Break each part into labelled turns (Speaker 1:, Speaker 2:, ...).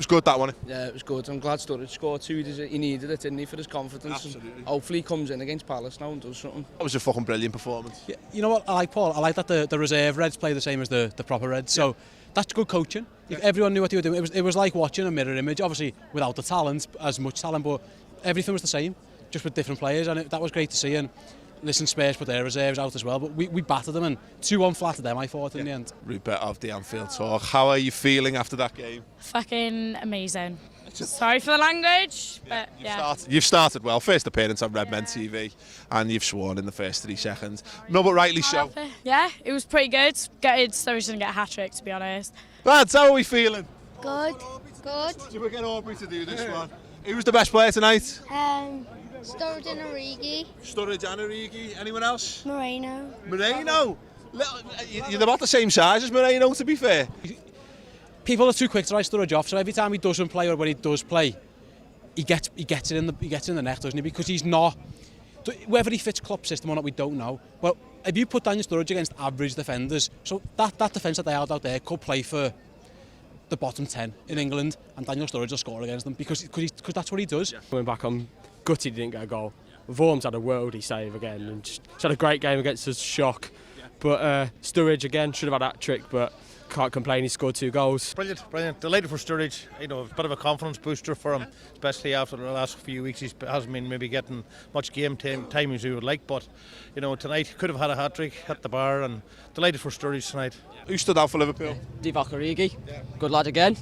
Speaker 1: was good, that one.
Speaker 2: Yeah, it was good. I'm glad Sturridge scored 2. He needed it, didn't he, for his confidence.
Speaker 1: Absolutely.
Speaker 2: Hopefully he comes in against Palace now and does something.
Speaker 1: That was a fucking brilliant performance.
Speaker 3: Yeah, you know what I like, Paul? I like that the reserve Reds play the same as the proper Reds. So that's good coaching. Yeah. Everyone knew what they were doing. It was like watching a mirror image, obviously without the talent, as much talent, but everything was the same, just with different players, and that was great to see. And listen, Spurs put their reserves out as well, but we battered them and 2-1 flattered them, I thought, in the end.
Speaker 1: Rupert of the Anfield talk. How are you feeling after that game?
Speaker 4: Fucking amazing. Sorry for the language, but
Speaker 1: You've started well. First appearance on Redmen TV, and you've sworn in the first 3 seconds. No, but rightly so.
Speaker 4: Yeah, it was pretty good. Gutted Sturridge didn't get a hat-trick, to be honest.
Speaker 1: Lads, how are we feeling?
Speaker 5: Good.
Speaker 1: Do we get Aubrey to do this one? Who was the best player tonight?
Speaker 5: Sturridge and Origi.
Speaker 1: Sturridge and Origi. Anyone else?
Speaker 5: Moreno.
Speaker 1: Moreno? You're about the same size as Moreno, to be fair.
Speaker 3: People are too quick to write Sturridge off, so every time he doesn't play or when he does play, he gets it in the net, doesn't he? Because he's not, whether he fits Klopp's system or not, we don't know. Well, if you put Daniel Sturridge against average defenders, so that defence that they had out there could play for the bottom 10 in England, and Daniel Sturridge will score against them because that's what he does.
Speaker 6: Coming back on, gutted he didn't get a goal. Vorm's had a worldie save again and just had a great game against us, shock. But Sturridge again should have had that trick, but can't complain, he scored 2 goals.
Speaker 7: Brilliant. Delighted for Sturridge. You know, a bit of a confidence booster for him, especially after the last few weeks. He hasn't been maybe getting much game time as he would like, but you know, tonight could have had a hat-trick, hit the bar, and delighted for Sturridge tonight.
Speaker 1: Who stood out for Liverpool?
Speaker 8: Divock Origi. Good lad again.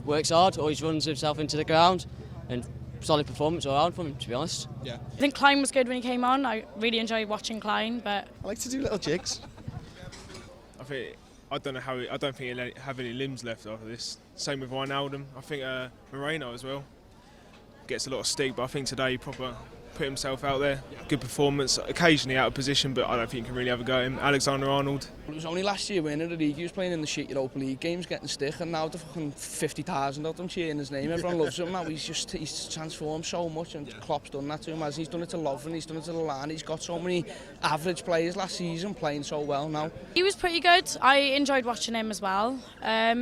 Speaker 8: Works hard, always runs himself into the ground, and solid performance all around from him, to be honest.
Speaker 4: I think Klein was good when he came on. I really enjoyed watching Klein, but
Speaker 1: I like to do little jigs.
Speaker 9: I don't think he'll have any limbs left after this. Same with Wijnaldum. I think Moreno as well gets a lot of stick, but I think today he proper put himself out there. Good performance, occasionally out of position, but I don't think you can really have a go at him. Alexander-Arnold.
Speaker 2: It was only last year when Origi was playing in the shit Europa League games, getting stick, and now the fucking 50,000 of them cheering his name. Everyone loves him now. He's transformed so much, and Klopp's done that to him. He's done it to Lovren, he's done it to Lallana. He's got so many average players last season playing so well now.
Speaker 4: he was pretty good. I enjoyed watching him as well.
Speaker 1: I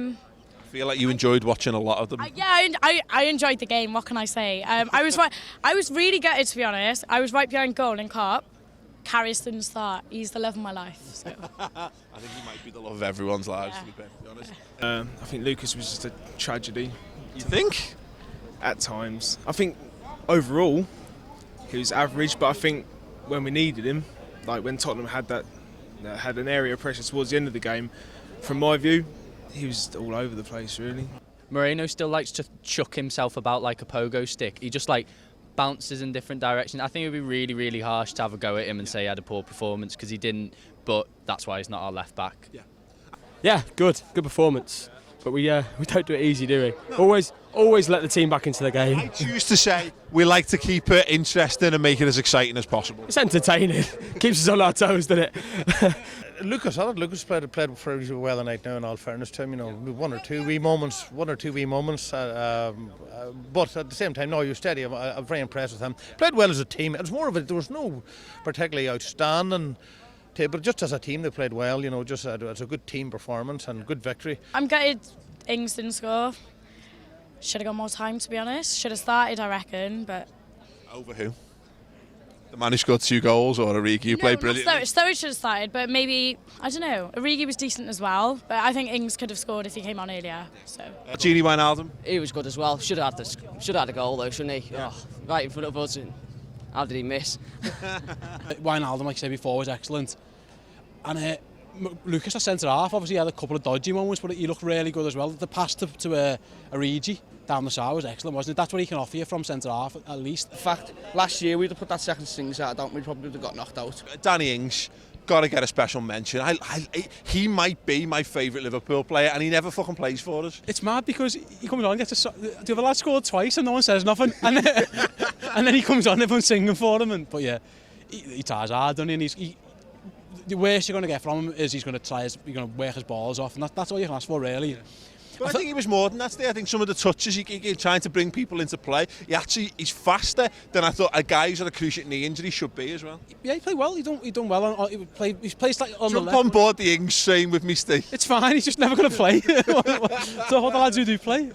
Speaker 1: feel like you enjoyed watching a lot of them.
Speaker 4: I enjoyed the game. What can I say? I was really gutted, to be honest. I was right behind goal in Cup. Karius didn't start. He's the love of my life. So.
Speaker 1: I think he might be the love of everyone's lives, to be perfectly honest.
Speaker 9: I think Lucas was just a tragedy.
Speaker 1: You think?
Speaker 9: At times. I think overall he was average, but I think when we needed him, like when Tottenham had an area of pressure towards the end of the game, from my view, he was all over the place, really.
Speaker 10: Moreno still likes to chuck himself about like a pogo stick. He just like bounces in different directions. I think it would be really, really harsh to have a go at him and say he had a poor performance because he didn't, but that's why he's not our left back.
Speaker 6: Yeah, good performance. But we don't do it easy, do we? No. Always let the team back into the game.
Speaker 1: I choose to say we like to keep it interesting and make it as exciting as possible.
Speaker 6: It's entertaining. Keeps us on our toes, doesn't it?
Speaker 7: Lucas played very well tonight. Now, in all fairness to him, you know, one or two wee moments. But at the same time, no, he was steady. I'm very impressed with him. Played well as a team. It was more of there was no particularly outstanding. But just as a team, they played well. You know, just as a good team performance and good victory.
Speaker 4: I'm gutted Ings didn't score. Should have got more time, to be honest. Should have started, I reckon. But
Speaker 1: over who? The man who scored 2 goals, or Origi who played brilliantly?
Speaker 4: Sturridge should have started, but maybe, I don't know. Origi was decent as well, but I think Ings could have scored if he came on earlier. So.
Speaker 1: Gini Wijnaldum?
Speaker 8: He was good as well. Should have had a goal though, shouldn't he? Yeah. Oh, right in front of us. How did he miss?
Speaker 3: Wijnaldum, like I said before, was excellent. And Lucas, our centre-half, obviously had a couple of dodgy moments, but he looked really good as well. The pass to Origi down the side was excellent, wasn't it? That's what he can offer you from centre-half, at least.
Speaker 2: In fact, last year we'd have put that second string side out, we probably would have got knocked out.
Speaker 1: Danny Ings, got to get a special mention. He might be my favourite Liverpool player, and he never fucking plays for us.
Speaker 3: It's mad because he comes on and gets the other lad scored twice and no one says nothing. And then he comes on, everyone's singing for him. But yeah, he tries hard, doesn't he? The worst you're going to get from him is he's going to work his balls off, and that's all you can ask for, really.
Speaker 1: But I think he was more than that today. I think some of the touches, he trying to bring people into play. He's faster than I thought a guy who's had a cruciate knee injury should be as well.
Speaker 3: Yeah, he played well. He done well. He plays like on
Speaker 1: Jump
Speaker 3: the left.
Speaker 1: on board the Ings train with me, Steve.
Speaker 3: It's fine. He's just never going to play. So all the lads who do play.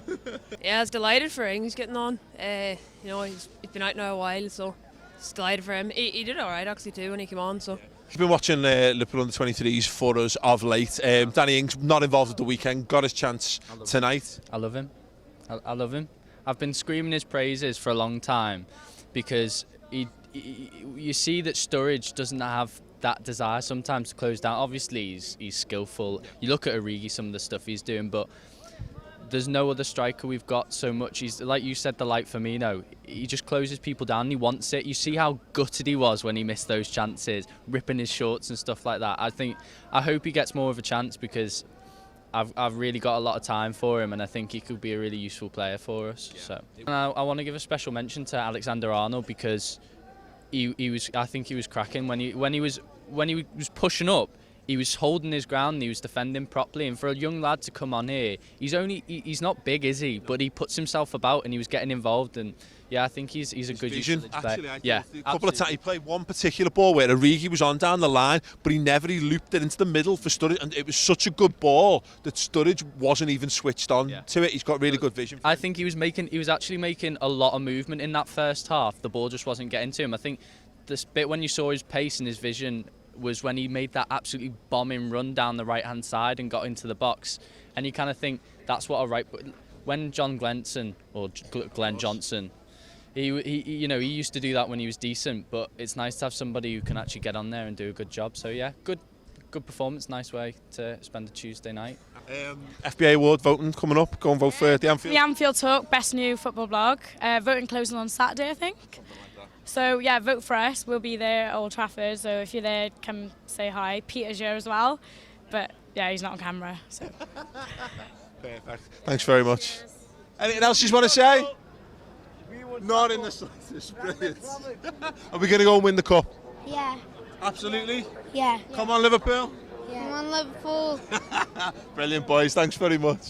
Speaker 11: Yeah, I was delighted for Ings getting on. He's been out now a while, so just delighted for him. He did all right actually too when he came on. So.
Speaker 1: He's been watching Liverpool under 23s for us of late. Danny Ings not involved at the weekend, got his chance tonight.
Speaker 10: I love him. I love him. I've been screaming his praises for a long time because you see that Sturridge doesn't have that desire sometimes to close down. Obviously, he's skillful. You look at Origi, some of the stuff he's doing, but there's no other striker we've got so much. He's, like you said, the light Firmino. He just closes people down. He wants it. You see how gutted he was when he missed those chances, ripping his shorts and stuff like that. I hope he gets more of a chance because I've really got a lot of time for him, and I think he could be a really useful player for us. Yeah. So, and I want to give a special mention to Alexander-Arnold because I think he was cracking when he was pushing up. He was holding his ground and he was defending properly, and for a young lad to come on here, he's not big, is he? But he puts himself about and he was getting involved, and yeah, I think he's a good
Speaker 1: vision.
Speaker 10: Player.
Speaker 1: Actually,
Speaker 10: yeah,
Speaker 1: a couple of times he played one particular ball where Origi was on down the line, but he looped it into the middle for Sturridge, and it was such a good ball that Sturridge wasn't even switched on to it. He's got really good vision.
Speaker 10: I think he was actually making a lot of movement in that first half. The ball just wasn't getting to him. I think this bit when you saw his pace and his vision was when he made that absolutely bombing run down the right-hand side and got into the box. And you kind of think that's what when John Glenson or Glenn Johnson, he used to do that when he was decent, but it's nice to have somebody who can actually get on there and do a good job. So yeah, good performance, nice way to spend a Tuesday night.
Speaker 1: FBA award voting coming up. Go and vote for the Anfield.
Speaker 4: The Anfield Talk, best new football blog. Voting closing on Saturday, I think. So yeah, vote for us. We'll be there at Old Trafford. So if you're there, come say hi. Peter's here as well, but yeah, he's not on camera. So.
Speaker 1: Perfect. Thanks very much. Anything else you want to say? Not in the slightest. Brilliant. Are we going to go and win the cup?
Speaker 5: Yeah.
Speaker 1: Absolutely.
Speaker 5: Yeah.
Speaker 1: Come on, Liverpool.
Speaker 5: Yeah. Come on, Liverpool.
Speaker 1: Brilliant, boys. Thanks very much.